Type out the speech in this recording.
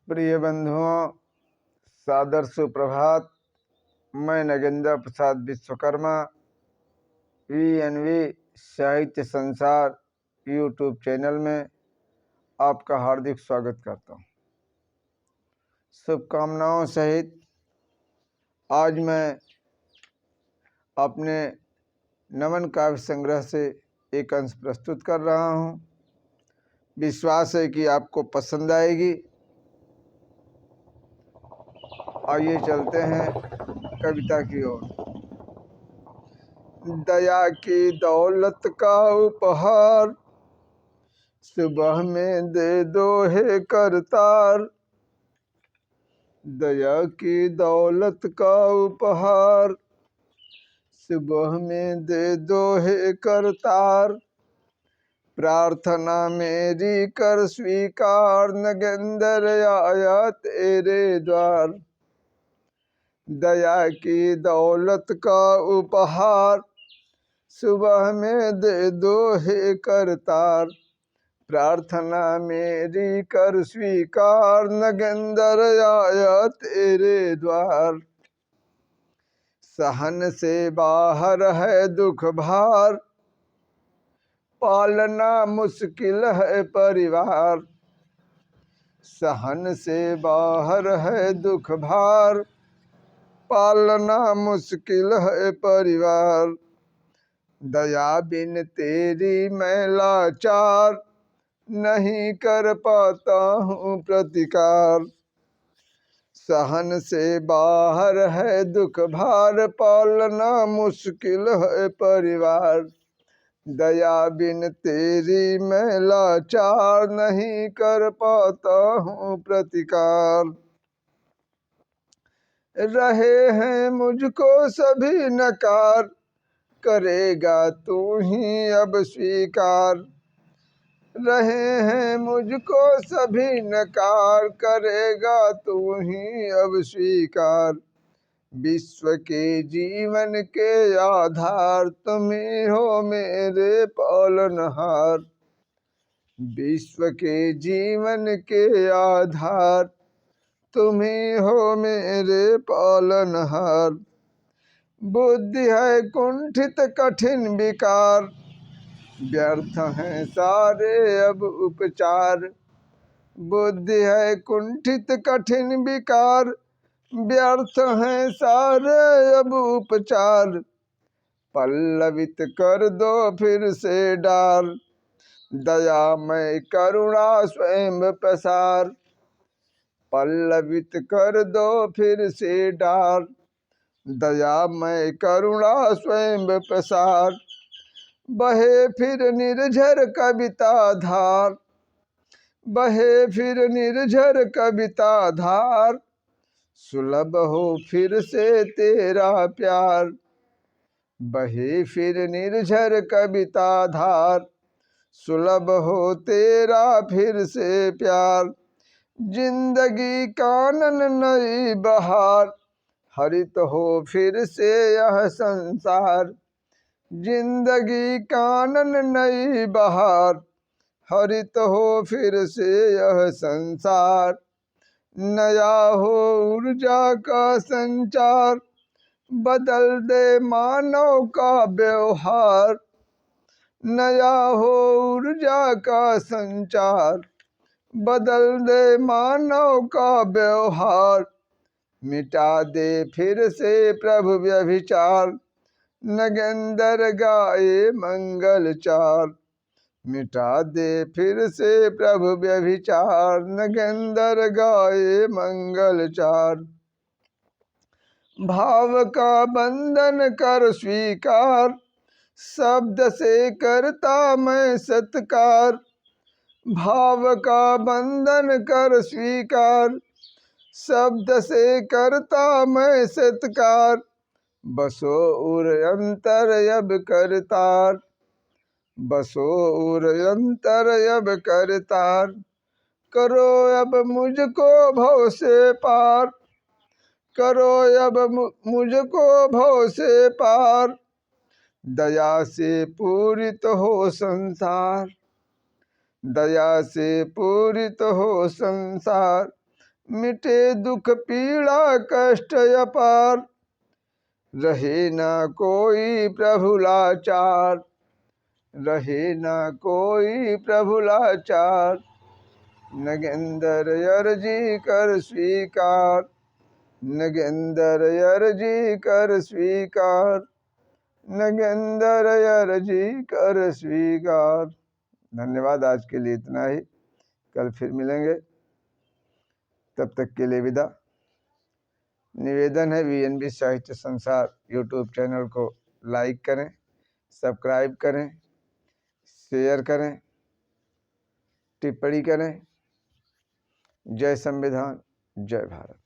प्रिय बंधुओं, सादर सुप्रभात। मैं नगेंद्र प्रसाद विश्वकर्मा वीएनवी साहित्य संसार यूट्यूब चैनल में आपका हार्दिक स्वागत करता हूँ। शुभकामनाओं सहित आज मैं अपने नमन काव्य संग्रह से एक अंश प्रस्तुत कर रहा हूँ। विश्वास है कि आपको पसंद आएगी। आइए चलते हैं कविता की ओर। दया की दौलत का उपहार सुबह में दे दो हे करतार। दया की दौलत का उपहार सुबह में दे दो हे करतार। प्रार्थना मेरी कर स्वीकार, नगेंद्र आया तेरे द्वार। दया की दौलत का उपहार सुबह में दे दो हे करतार। प्रार्थना मेरी कर स्वीकार, नगेंद्र आया तेरे द्वार। सहन से बाहर है दुख भार, पालना मुश्किल है परिवार। सहन से बाहर है दुख भार, पालना मुश्किल है परिवार। दया बिन तेरी मैं लाचार, नहीं कर पाता हूँ प्रतिकार। सहन से बाहर है दुख भार, पालना मुश्किल है परिवार। दया बिन तेरी मैं लाचार, नहीं कर पाता हूँ प्रतिकार। रहे हैं मुझको सभी नकार, करेगा तू ही अब स्वीकार। रहे हैं मुझको सभी नकार, करेगा तू ही अब स्वीकार। विश्व के जीवन के आधार, तुम ही हो मेरे पालनहार। विश्व के जीवन के आधार, तुम ही हो मेरे पालनहार। बुद्धि है कुंठित कठिन विकार, व्यर्थ हैं सारे अब उपचार। बुद्धि है कुंठित कठिन विकार, व्यर्थ हैं सारे अब उपचार। पल्लवित कर दो फिर से डार, दयामय करुणा स्वयं प्रसार। पल्लवित कर दो फिर से डार, दयामय करुणा स्वयं प्रसार। बहे फिर निर्झर कविता धार, बहे फिर निर्झर कविता धार। सुलभ हो फिर से तेरा प्यार, बहे फिर निर्झर कविता धार। सुलभ हो तेरा फिर से प्यार। जिंदगी कानन नई बहार, हरित हो फिर से यह संसार। जिंदगी कानन नई बहार, हरित हो फिर से यह संसार। नया हो ऊर्जा का संचार, बदल दे मानव का व्यवहार। नया हो ऊर्जा का संचार, बदल दे मानव का व्यवहार। मिटा दे फिर से प्रभु व्यभिचार, नगेंद्र गाए मंगल चार। मिटा दे फिर से प्रभु व्यभिचार, नगेंद्र गाए मंगल चार। भाव का बंधन कर स्वीकार, शब्द से करता मैं सत्कार। भाव का बंधन कर स्वीकार, शब्द से करता मैं सत्कार। बसो उर अंतर अब करतार, बसो उर अंतर अब करतार। करो अब मुझको भव से पार, करो अब मुझको भव से पार। दया से पूरित हो संसार, दया से पूरित हो संसार। मिटे दुख पीड़ा कष्ट अपार, रहे न कोई प्रभु लाचार, रहे न कोई प्रभु लाचार। नगेंद्र अर्जी कर स्वीकार, नगेंद्र अर्जी कर स्वीकार, नगेंद्र अर्जी कर स्वीकार। धन्यवाद, आज के लिए इतना ही। कल फिर मिलेंगे, तब तक के लिए विदा। निवेदन है वीएनबी साहित्य संसार यूट्यूब चैनल को लाइक करें, सब्सक्राइब करें, शेयर करें, टिप्पणी करें। जय संविधान, जय भारत।